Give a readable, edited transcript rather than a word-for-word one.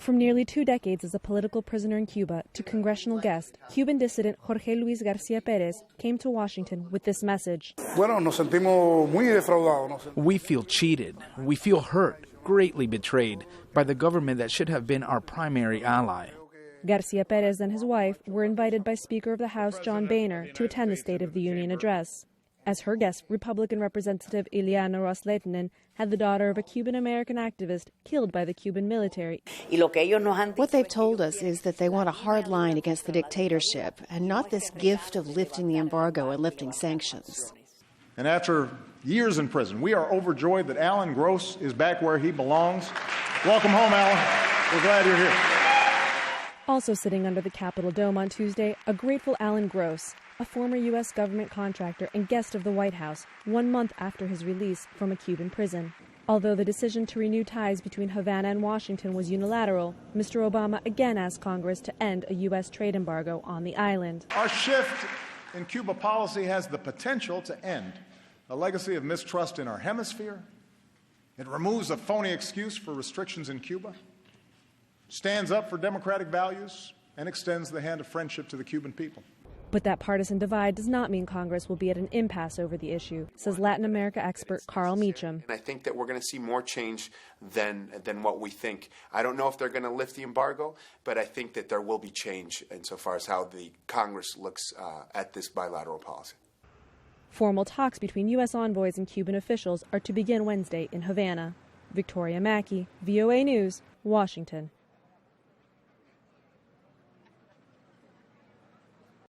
From nearly 2 decades as a political prisoner in Cuba to congressional guest, Cuban dissident Jorge Luis Garcia Perez came to Washington with this message. We feel cheated. We feel hurt, greatly betrayed by the government that should have been our primary ally. Garcia Perez and his wife were invited by Speaker of the House John Boehner to attend the State of the Union address. As her guest, Republican Representative Ileana Ros-Lehtinen had the daughter of a Cuban-American activist killed by the Cuban military. What they've told us is that they want a hard line against the dictatorship and not this gift of lifting the embargo and lifting sanctions. And after years in prison, we are overjoyed that Alan Gross is back where he belongs. Welcome home, Alan. We're glad you're here. Also sitting under the Capitol dome on Tuesday, a grateful Alan Gross, a former U.S. government contractor and guest of the White House, 1 month after his release from a Cuban prison. Although the decision to renew ties between Havana and Washington was unilateral, Mr. Obama again asked Congress to end a U.S. trade embargo on the island. Our shift in Cuba policy has the potential to end a legacy of mistrust in our hemisphere. It removes a phony excuse for restrictions in Cuba, stands up for democratic values, and extends the hand of friendship to the Cuban people. But that partisan divide does not mean Congress will be at an impasse over the issue, says Latin America expert Carl Meacham. And I think that we're going to see more change than what we think. I don't know if they're going to lift the embargo, but I think that there will be change insofar as how the Congress looks at this bilateral policy. Formal talks between U.S. envoys and Cuban officials are to begin Wednesday in Havana. Victoria Macchi, VOA News, Washington.